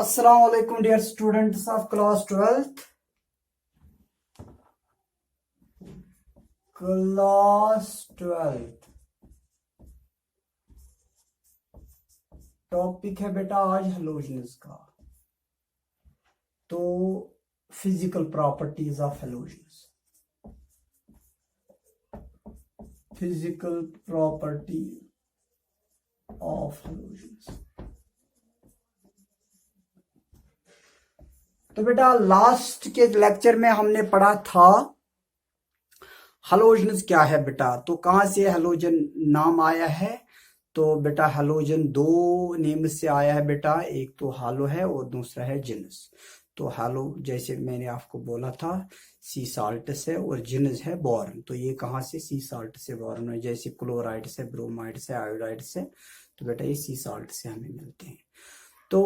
Assalamu alaikum dear students of class 12th. Class 12th topic है बेटा आज halogens का। तो physical properties of halogens, physical property of halogens. तो बेटा लास्ट के लेक्चर में हमने पढ़ा था हेलोजन्स क्या है बेटा। तो कहाँ से हेलोजन नाम आया है? तो बेटा हेलोजन दो नेम से आया है बेटा, एक तो हालो है और दूसरा है जिनस। तो हालो जैसे मैंने आपको बोला था सी साल्ट से, और जिनस है बोरन। तो ये कहाँ से? सी साल्ट से बोरन है, जैसे क्लोराइड से, ब्रोमाइड से, आयोडाइड से। तो बेटा ये सी साल्ट से हमें मिलते हैं। तो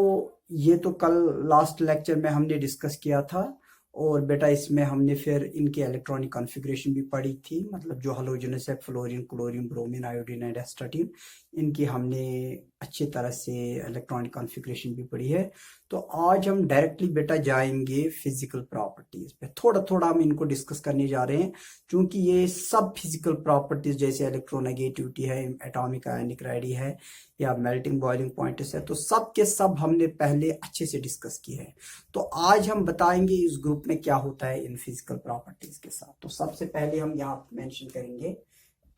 ये तो कल लास्ट लेक्चर में हमने डिस्कस किया था। और बेटा इसमें हमने फिर इनकी इलेक्ट्रॉनिक कॉन्फ़िगरेशन भी पढ़ी थी, मतलब जो हेलोजनस है fluorine, chlorine, bromine, iodine and astatine, इनकी हमने अच्छी तरह से इलेक्ट्रॉनिक कॉन्फ़िगरेशन भी पढ़ी है। तो आज हम डायरेक्टली बेटा जाएंगे फिजिकल प्रॉपर्टीज पे, थोड़ा थोड़ा हम इनको डिस्कस करने जा रहे हैं, क्योंकि ये सब फिजिकल प्रॉपर्टीज जैसे इलेक्ट्रोनेगेटिविटी है, एटॉमिक आयनिक रेडी है, या मेल्टिंग बॉइलिंग पॉइंट है, तो सब के सब हमने पहले अच्छे से डिस्कस किए हैं। तो आज हम बताएंगे इस ग्रुप में क्या होता है इन फिजिकल प्रॉपर्टीज के साथ। तो सबसे पहले हम यहाँ मेंशन करेंगे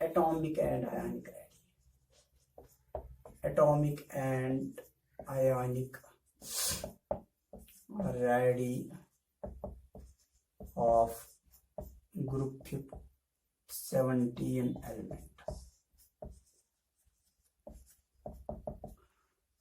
atomic and ionic ready, atomic and ionic ready of group 17 element.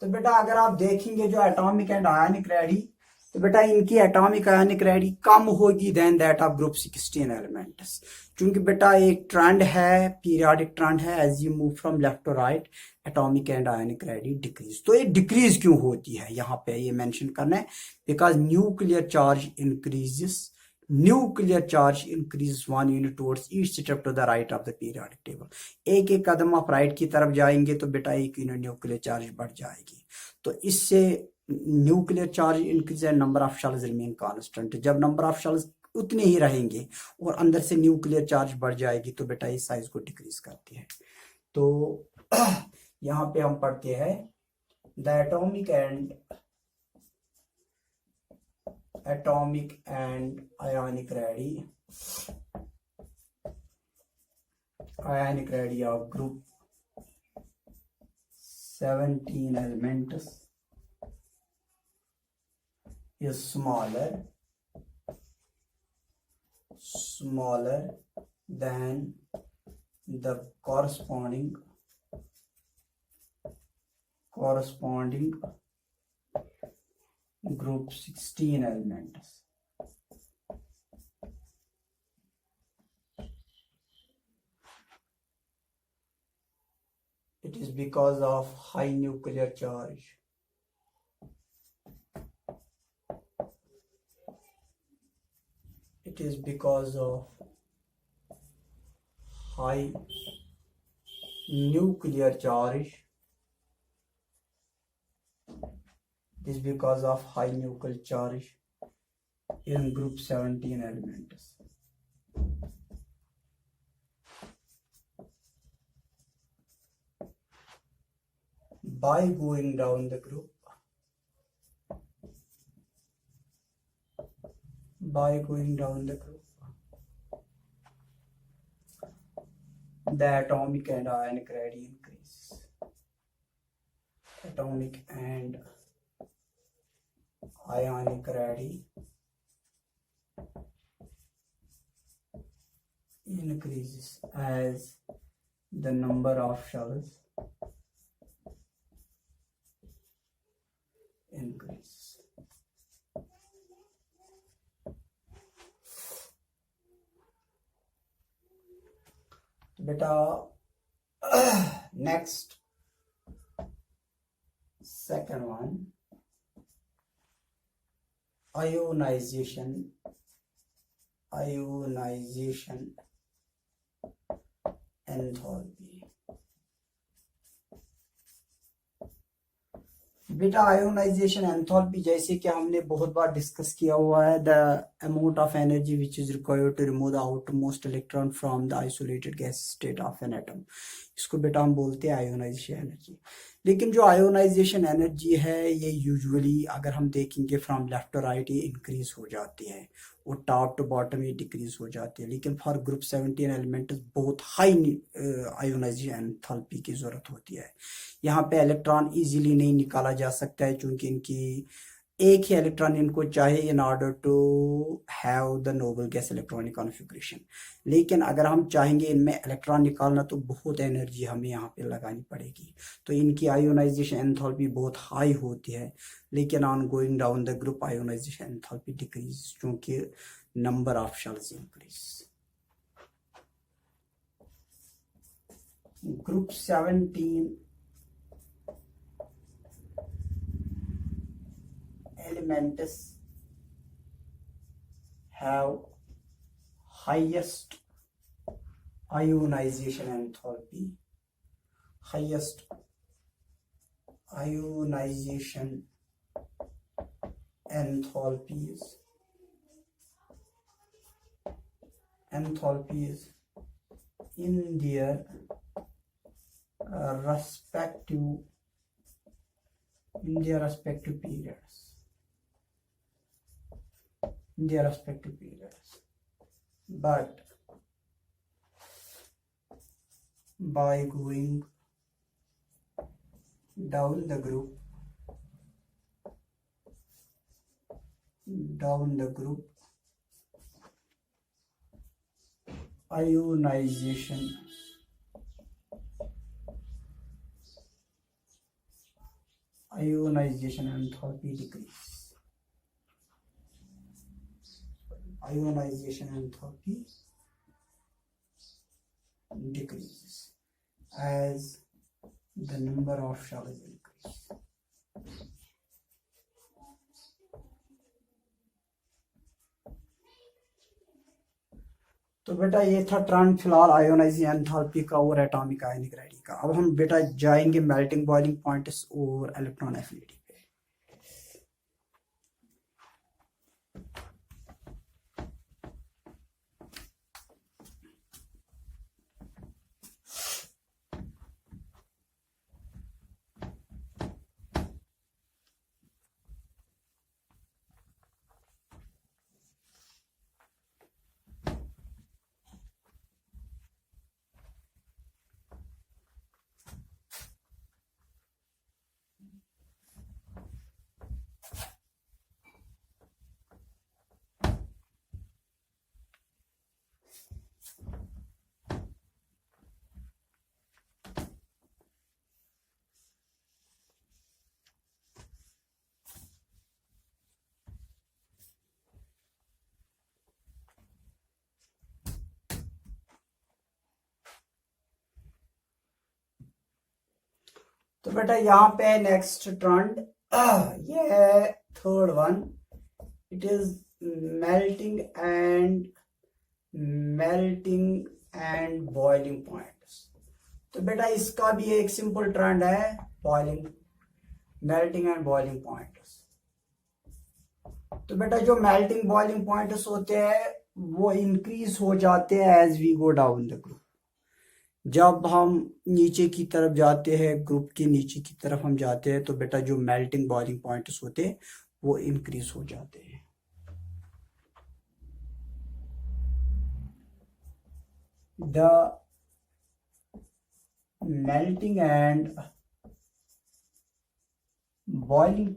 तो बेटा अगर आप देखेंगे जो एटॉमिक एंड आयनिक रेडी, तो बेटा इनकी एटॉमिक आयनिक रेडी कम होगी than that of group 16 elements, क्योंकि बेटा एक ट्रेंड है, पीरियोडिक ट्रेंड है, as you move from left to right atomic and ionic radii decrease. तो ये डिक्रीज क्यों होती है यहाँ पे ये मेंशन करना है, because nuclear charge increases, nuclear charge increase 1 unit towards each step to the right of the periodic table. एक एक कदम आप राइट की तरफ जाएंगे तो बेटा 1 यूनिट न्यूक्लियर चार्ज बढ़ जाएगी। तो इससे nuclear charge increase and number of shells remain constant. जब नंबर ऑफ शेल्स उतने ही रहेंगे और अंदर से न्यूक्लियर चार्ज बढ़ जाएगी तो बेटा इस साइज को डिक्रीज करती है। तो यहाँ पे हम पढ़ते हैं the atomic and ionic radii of group 17 elements is smaller than the corresponding group 16 elements. It is because of high nuclear charge. It is because of high nuclear charge. It is because of high nuclear charge in group 17 elements. By going down the group, the atomic and ionic radii increases. Atomic and ionic radii increases as the number of shells increases. Beta next second one, ionization enthalpy. बेटा ionization enthalpy जैसे कि हमने बहुत बार discuss किया हुआ है, the amount of energy which is required to remove the outermost electron from the isolated gas state of an atom. इसको बेटा हम बोलते हैं आयोनाइजेशन एनर्जी। लेकिन जो आयोनाइजेशन एनर्जी है ये यूजुअली अगर हम देखेंगे फ्रॉम लेफ्ट टू राइट ये इंक्रीज हो जाती है और टॉप टू बॉटम ये डिक्रीज हो जाती है। लेकिन फॉर ग्रुप 17 एलिमेंट बहुत हाई आयोनाइजेशन एंथैल्पी की जरूरत होती है। यहाँ पे इलेक्ट्रॉन इजीली नहीं निकाला जा सकता है क्योंकि इनकी एक ही इलेक्ट्रॉन इनको चाहिए in order to have the noble gas electronic configuration. लेकिन अगर हम चाहेंगे इनमें इलेक्ट्रॉन निकालना तो बहुत एनर्जी हमें यहाँ पे लगानी पड़ेगी, तो इनकी आयोनाइजेशन एंथैल्पी बहुत हाई होती है। लेकिन on going down the group ionization enthalpy decrease क्योंकि number of shells increase. Group 17 elements have highest ionization enthalpy, highest ionization enthalpies in their respective periods. But by going down the group ionization enthalpy decrease. Ionization enthalpy decreases as the number of shells increase. तो बेटा ये था trend फिलहाल ionizing enthalpy का और atomic आयनिक ready का। अब हम बेटा जाएंगे मेल्टिंग बॉइलिंग पॉइंट्स और इलेक्ट्रॉन एफिनिटी। तो बेटा यहाँ पे नेक्स्ट ट्रेंड ये है third one, it is melting and boiling points. तो बेटा इसका भी एक सिंपल ट्रेंड है, मेल्टिंग एंड बॉइलिंग पॉइंट्स। तो बेटा जो मेल्टिंग बॉइलिंग पॉइंट्स होते हैं वो इंक्रीज हो जाते हैं as we go down the group. जब हम नीचे की तरफ जाते हैं, ग्रुप के नीचे की तरफ हम जाते हैं, तो बेटा जो मेल्टिंग बॉइलिंग पॉइंट्स होते हैं वो इंक्रीज हो जाते हैं। The melting and boiling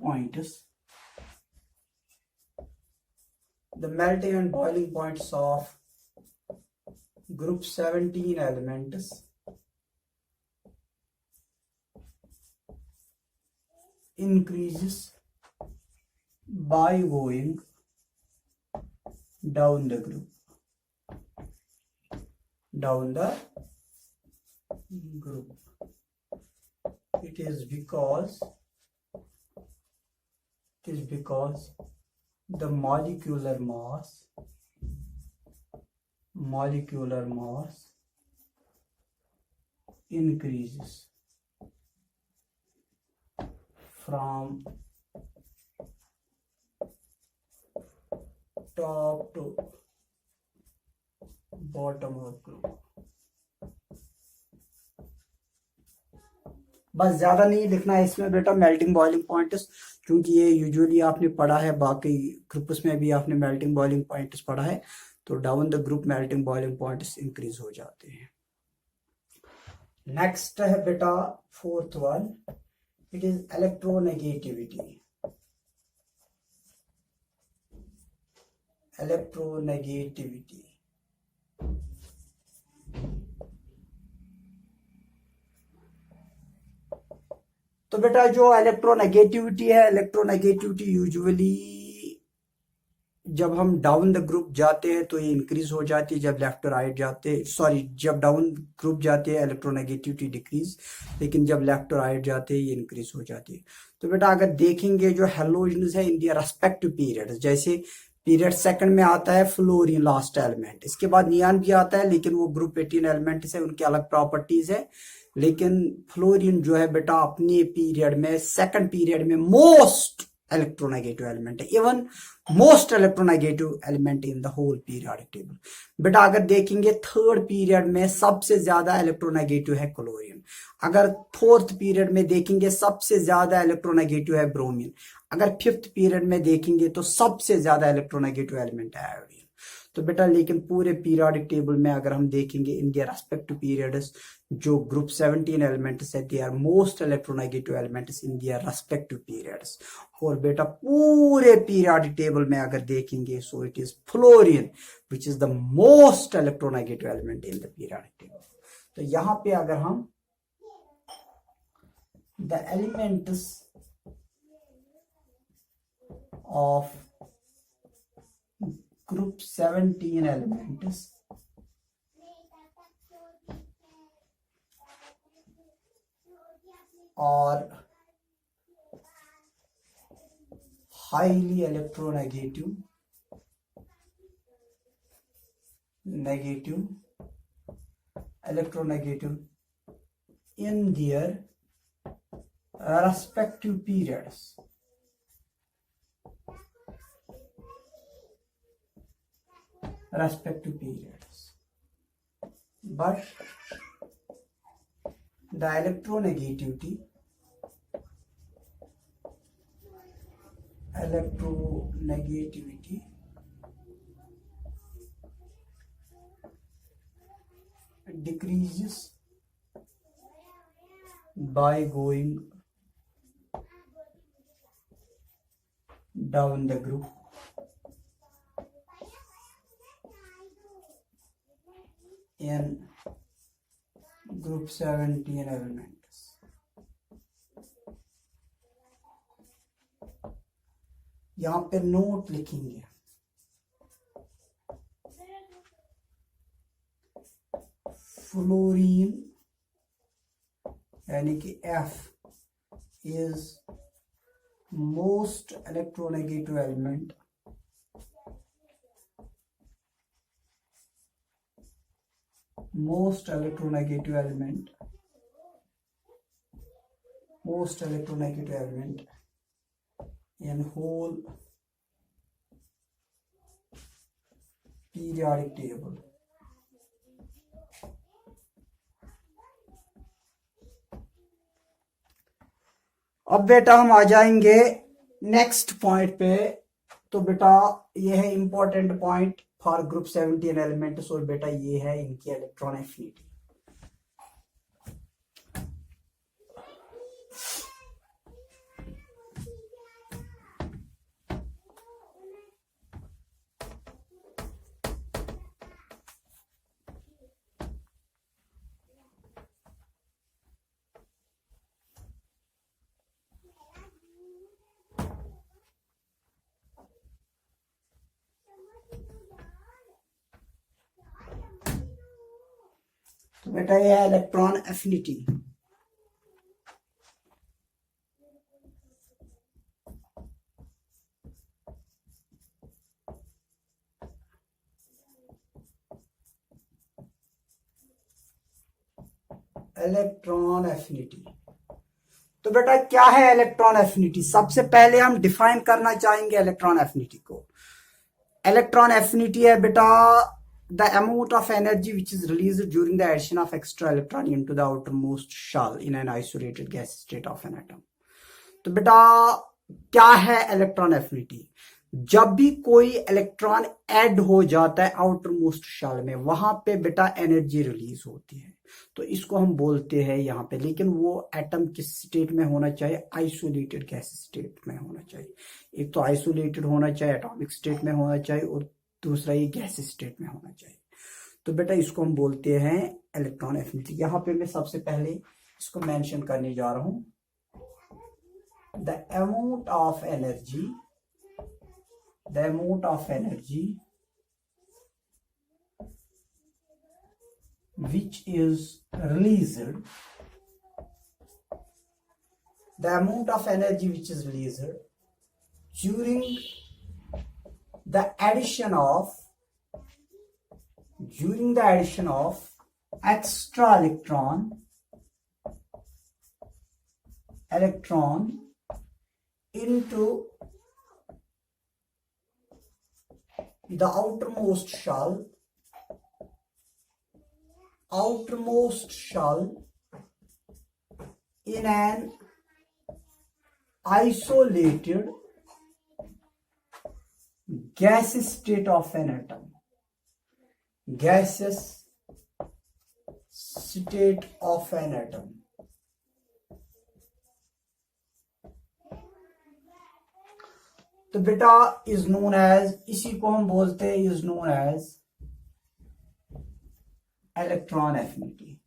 points of group 17 elements increases by going down the group. It is because the molecular mass increases from top to bottom of group। बस ज्यादा नहीं लिखना है इसमें बेटा मेल्टिंग बॉइलिंग पॉइंट्स, क्योंकि ये यूजुअली आपने पढ़ा है, बाकी ग्रुप्स में भी आपने मेल्टिंग बॉइलिंग पॉइंट्स पढ़ा है। तो down the group melting boiling points increase हो जाते हैं। नेक्स्ट है बेटा fourth one, it is electronegativity. Electronegativity तो बेटा जो इलेक्ट्रोनेगेटिविटी है, इलेक्ट्रोनेगेटिविटी यूजुअली जब हम डाउन द ग्रुप जाते हैं तो ये इंक्रीज हो जाती है, जब लेफ्ट राइट जाते, सॉरी जब डाउन ग्रुप जाते हैं इलेक्ट्रोनेगेटिविटी डिक्रीज, लेकिन जब लेफ्ट राइट जाते हैं ये इंक्रीज हो जाती है। तो बेटा अगर देखेंगे जो हेलोजन्स है इन दियर रेस्पेक्टिव पीरियड, जैसे पीरियड सेकंड में आता है फ्लोरीन लास्ट एलिमेंट, इसके बाद नियान भी आता है, लेकिन वो ग्रुप 18 एलिमेंट है, उनकी अलग प्रॉपर्टीज है। लेकिन फ्लोरीन जो है बेटा अपने पीरियड में, सेकंड पीरियड में मोस्ट इलेक्ट्रोनेगेटिव एलिमेंट है, even most electronegative element in the whole periodic table. बेटा अगर देखेंगे थर्ड पीरियड में सबसे ज्यादा इलेक्ट्रोनेगेटिव है क्लोरीन, अगर फोर्थ पीरियड में देखेंगे सबसे ज्यादा इलेक्ट्रोनेगेटिव है ब्रोमीन, अगर फिफ्थ पीरियड में देखेंगे तो सबसे ज्यादा इलेक्ट्रोनेगेटिव एलिमेंट है आयोडीन। तो बेटा लेकिन पूरे पीरियोडिक टेबल में अगर हम देखेंगे इन दियर रेस्पेक्टिव पीरियड्स, जो ग्रुप 17 एलिमेंट्स है they are most electronegative elements in their respective periods. और बेटा पूरे पीरियोडिक टेबल में अगर देखेंगे so it is fluorine which is the most electronegative element in the periodic table. तो यहां पे अगर हम the elements of group 17 elements और highly electronegative electronegative in their respective periods, but the electronegativity decreases by going down the group in group 17 elements। यहां पे note लिखेंगे, fluorine यानी कि F is most electronegative element in whole periodic table। अब बेटा हम आ जाएंगे नेक्स्ट पॉइंट पे। तो बेटा ये है important point for group 17 elements, और बेटा ये है इनकी इलेक्ट्रॉन एफिनिटी। तो बेटा ये है इलेक्ट्रॉन एफिनिटी। इलेक्ट्रॉन एफिनिटी तो बेटा क्या है इलेक्ट्रॉन एफिनिटी? सबसे पहले हम डिफाइन करना चाहेंगे इलेक्ट्रॉन एफिनिटी को। इलेक्ट्रॉन एफिनिटी है बेटा the amount of energy which is released during the addition of extra electron into the outermost shell in an isolated gas state of an atom। तो बेटा क्या है इलेक्ट्रॉन एफिनिटी? जब भी कोई इलेक्ट्रॉन ऐड हो जाता है आउटर मोस्ट शेल में, वहां पे बेटा एनर्जी रिलीज होती है, तो इसको हम बोलते हैं यहां पे। लेकिन वो एटम किस स्टेट में होना चाहिए? आइसोलेटेड गैस स्टेट में होना चाहिए। एक तो आइसोलेटेड होना चाहिए, एटॉमिक स्टेट में होना चाहिए, और दूसरा ये गैस स्टेट में होना चाहिए। तो बेटा इसको हम बोलते हैं इलेक्ट्रॉन एफिनिटी। यहां पे मैं सबसे पहले इसको मेंशन करने जा रहा हूं, the amount of energy, the amount of energy which is released, the amount of energy which is released during the addition of extra electron into the outermost shell in an isolated gas state of an atom, gaseous state of an atom। तो बेटा is known as, इसी को हम बोलते हैं, is known as electron affinity.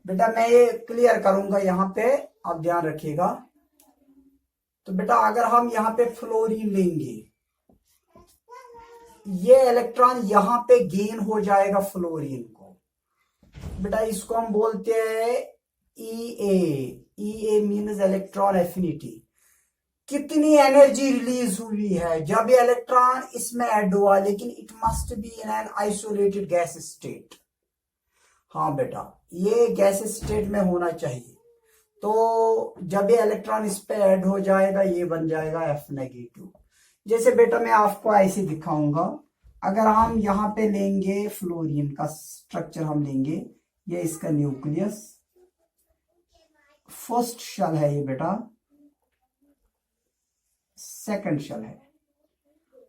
बेटा मैं ये क्लियर करूंगा यहां पे, आप ध्यान रखिएगा। तो बेटा अगर हम यहां पे फ्लोरीन लेंगे, ये इलेक्ट्रॉन यहां पे गेन हो जाएगा फ्लोरीन को। बेटा इसको हम बोलते हैं ई ए मीन्स इलेक्ट्रॉन एफिनिटी। कितनी एनर्जी रिलीज हुई है जब ये इलेक्ट्रॉन इसमें ऐड हुआ, लेकिन it must be in an isolated gas state. हाँ बेटा ये गैस स्टेट में होना चाहिए। तो जब ये इलेक्ट्रॉन इस पे ऐड हो जाएगा, ये बन जाएगा F नेगेटिव। जैसे बेटा मैं आपको ऐसे दिखाऊंगा, अगर हम यहाँ पे लेंगे फ्लोरीन का स्ट्रक्चर, हम लेंगे ये इसका न्यूक्लियस, फर्स्ट शेल है ये बेटा, सेकंड शेल है।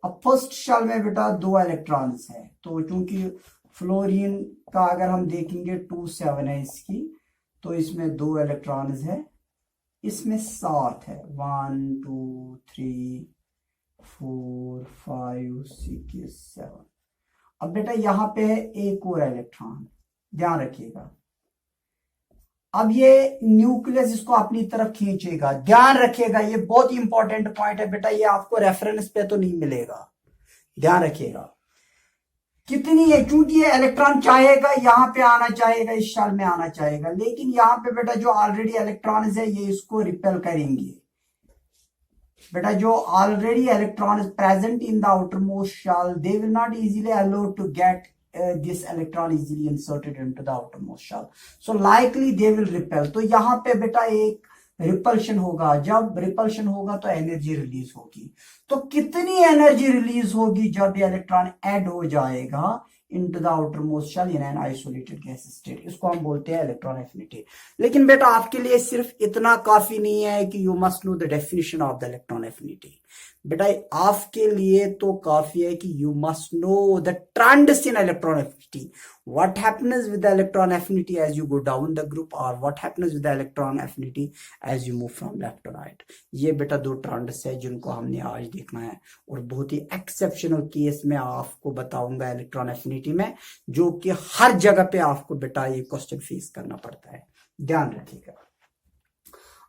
अब फर्स्ट शेल में बेटा 2 इलेक्ट्रॉन्स है, तो चूंकि फ्लोरीन का अगर हम देखेंगे 2 7 है इसकी, तो इसमें 2 इलेक्ट्रॉन्स है, इसमें 7 है, 1 2 3 4 5 6 7। अब बेटा यहां पे है एक और इलेक्ट्रॉन, ध्यान रखिएगा। अब ये न्यूक्लियस इसको अपनी तरफ खींचेगा, ध्यान रखिएगा, ये बहुत इंपॉर्टेंट पॉइंट है बेटा, ये आपको रेफरेंस पे तो नहीं मिलेगा, ध्यान रखिएगा। कितनी है, क्योंकि ये इलेक्ट्रॉन चाहेगा यहां पे आना चाहेगा, इस शेल में आना चाहेगा, लेकिन यहां पे बेटा जो ऑलरेडी इलेक्ट्रॉन है ये इसको रिपेल करेंगे। बेटा जो already electron is present in the outermost shell, they will not easily allowed to get this electron easily inserted into the outermost shell, so likely they will repel। तो यहां पे बेटा एक रिपल्शन होगा, जब रिपल्शन होगा तो एनर्जी रिलीज होगी। तो कितनी एनर्जी रिलीज होगी जब ये इलेक्ट्रॉन ऐड हो जाएगा into the outermost shell in an isolated gas state, इसको हम बोलते हैं इलेक्ट्रॉन एफिनिटी। लेकिन बेटा आपके लिए सिर्फ इतना काफी नहीं है कि you must know the definition of the electron affinity. बेटा आपके लिए तो काफी है कि you must know the trends in electron affinity, what happens with the electron affinity as you go down the group, or what happens with the electron affinity as you move from left to right। ये बेटा 2 trends है जिनको हमने आज देखना है, और बहुत ही एक्सेप्शनल केस में आपको बताऊंगा इलेक्ट्रॉन एफिनिटी में, जो कि हर जगह पे आपको बेटा ये क्वेश्चन फेस करना पड़ता है, ध्यान रखिएगा।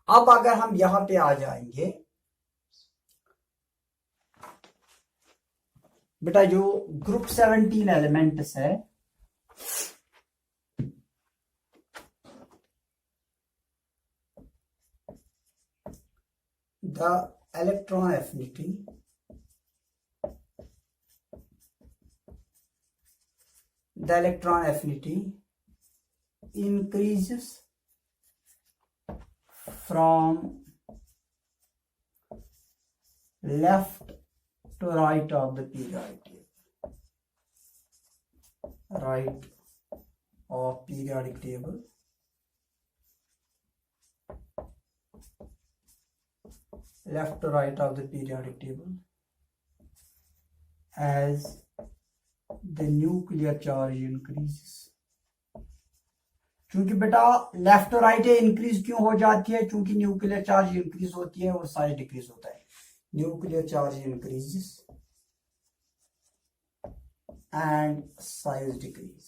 अब अगर हम यहां पे आ जाएंगे बेटा, जो ग्रुप 17 एलिमेंट्स है, the electron affinity the electron affinity increases from left to right of the periodic table. Right of periodic table. Left to right of the periodic table as the nuclear charge increases. चूंकि बेटा left और right है, increase क्यों हो जाती है? चूंकि nuclear charge increase होती है और साइज डिक्रीज होता है. Nuclear charge increases and size decrease.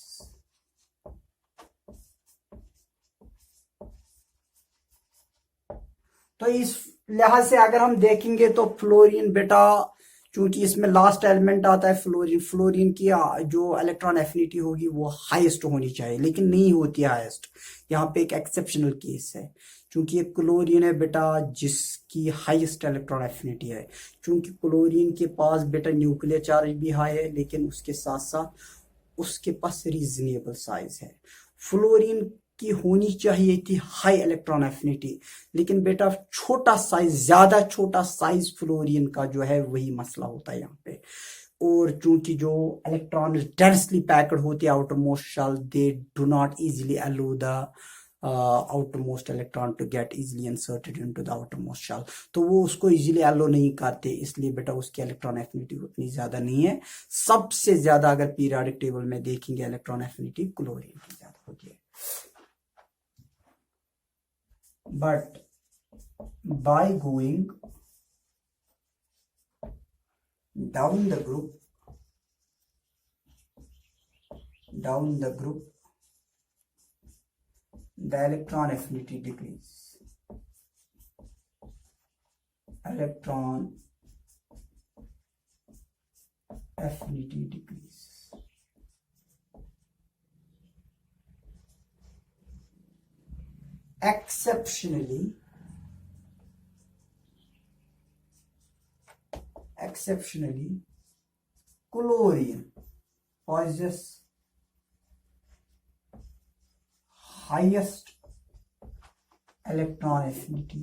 तो इस लिहाज से अगर हम देखेंगे तो फ्लोरीन बेटा, चूंकि इसमें लास्ट एलिमेंट आता है फ्लोरीन, फ्लोरीन की जो इलेक्ट्रॉन एफिनिटी होगी वो हाईएस्ट होनी चाहिए, लेकिन नहीं होती हाईएस्ट. यहाँ पे एक एक्सेप्शनल केस है, चूंकि ये क्लोरीन है बेटा जिसकी हाईएस्ट इलेक्ट्रॉन एफिनिटी है. चूंकि क्लोरीन के पास बेटा न्यूक्लियर चार्ज भी हाई है, लेकिन उसके साथ साथ उसके पास रीजनेबल साइज है. फ्लोरीन की होनी चाहिए थी हाई इलेक्ट्रॉन एफिनिटी, लेकिन बेटा छोटा साइज, ज्यादा छोटा साइज फ्लोरीन का जो है वही मसला होता है यहाँ पे. और चूंकि जो इलेक्ट्रॉन डेंसली पैक्ड होती है outermost shell, they do not easily allow the outermost electron to get easily inserted into the outermost shell. तो वो उसको इजीली अलो नहीं करते, इसलिए बेटा उसकी इलेक्ट्रॉन एफिनिटी उतनी ज्यादा नहीं है. सबसे ज्यादा अगर पीरियोडिक टेबल में देखेंगे इलेक्ट्रॉन एफिनिटी क्लोरीन की ज्यादा होती है. But by going down the group, the electron affinity decreases. Electron affinity decreases. Exceptionally, chlorine possesses highest electron affinity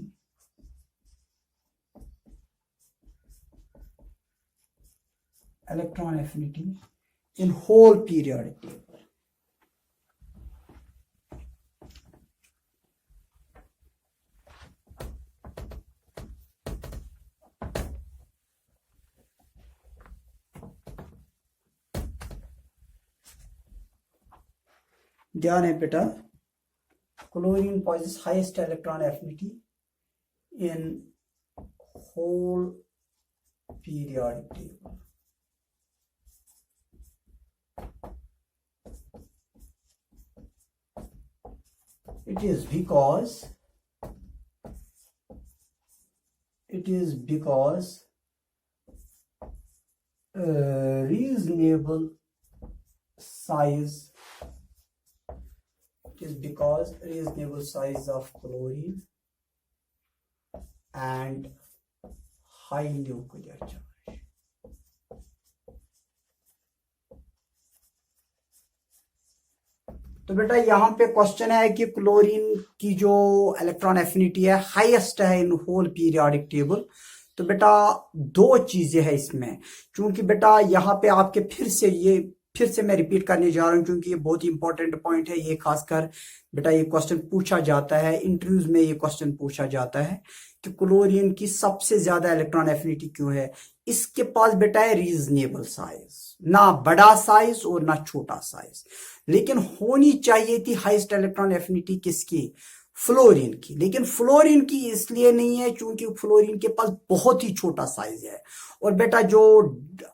in whole periodic table. ध्यान है बेटा, chlorine possesses highest electron affinity in whole periodic table. It is because reasonable size. It is because reasonable size of chlorine and high nuclear charge. तो बेटा यहाँ पे question है कि chlorine की जो इलेक्ट्रॉन एफिनिटी है हाईएस्ट है इन होल पीरियोडिक टेबल. तो बेटा दो चीजें हैं इसमें, क्योंकि बेटा यहाँ पे आपके फिर से मैं रिपीट करने जा रहा हूँ क्योंकि ये बहुत ही इंपॉर्टेंट पॉइंट है. ये खासकर बेटा ये क्वेश्चन पूछा जाता है इंटरव्यूज में, ये क्वेश्चन पूछा जाता है कि क्लोरीन की सबसे ज्यादा इलेक्ट्रॉन एफिनिटी क्यों है. इसके पास बेटा है रीजनेबल साइज, ना बड़ा साइज और ना छोटा साइज, लेकिन होनी चाहिए थी हाईएस्ट इलेक्ट्रॉन एफिनिटी किसकी? फ्लोरीन की. लेकिन फ्लोरीन की इसलिए नहीं है क्योंकि फ्लोरीन के पास बहुत ही छोटा साइज है, और बेटा जो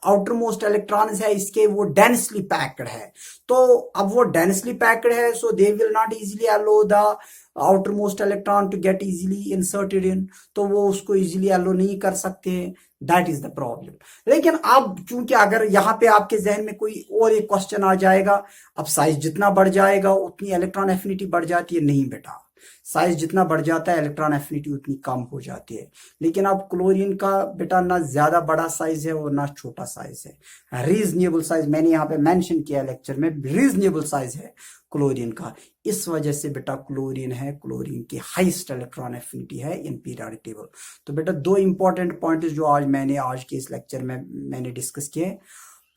आउटर मोस्ट इलेक्ट्रॉन्स है इसके वो डेंसली पैक्ड है. तो अब वो डेंसली पैक्ड है, so they will not easily allow the outermost electron to get easily inserted in. तो वो उसको इजीली अलो नहीं कर सकते. That is the problem. लेकिन अब चूंकि अगर यहाँ पे आपके जहन में कोई और एक क्वेश्चन आ जाएगा, अब साइज जितना बढ़ जाएगा उतनी इलेक्ट्रॉन एफिनिटी बढ़ जाती है. नहीं बेटा, साइज जितना बढ़ जाता है इलेक्ट्रॉन एफिनिटी उतनी कम हो जाती है। लेकिन अब क्लोरीन का बेटा ना ज्यादा बड़ा साइज है और ना छोटा साइज है, रीजनेबल साइज, मैंने यहाँ पे मेंशन किया लेक्चर में, रीजनेबल साइज है क्लोरीन का। इस वजह से बेटा क्लोरीन है, क्लोरीन की हाईएस्ट इलेक्ट्रॉन एफिनिटी है इन पीरियोडिक टेबल। तो बेटा दो इंपॉर्टेंट पॉइंट्स जो आज के इस लेक्चर में मैंने डिस्कस किए।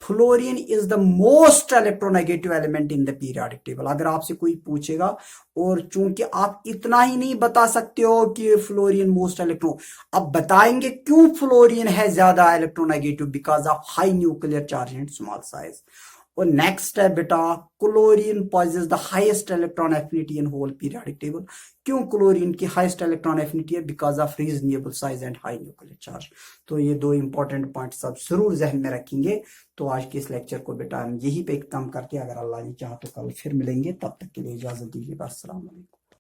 Fluorine is the most electronegative element in the periodic table. अगर आपसे कोई पूछेगा, और चूंकि आप इतना ही नहीं बता सकते हो कि फ्लोरीन मोस्ट इलेक्ट्रो, अब बताएंगे क्यों फ्लोरीन है ज्यादा electronegative, because of high nuclear charge and small size. और नेक्स्ट है बेटा chlorine possess the highest electron affinity in whole periodic table. क्यों क्लोरीन की हाईएस्ट इलेक्ट्रॉन एफिनिटी है? Because of reasonable size and high nuclear charge. तो ये दो important points सब जरूर जहन में रखेंगे। तो आज के इस लेक्चर को बेटा हम यही पे खत्म करके, अगर अल्लाह ने चाहा तो कल फिर मिलेंगे। तब तक के लिए इजाजत दीजिएगा। अस्सलाम वालेकुम।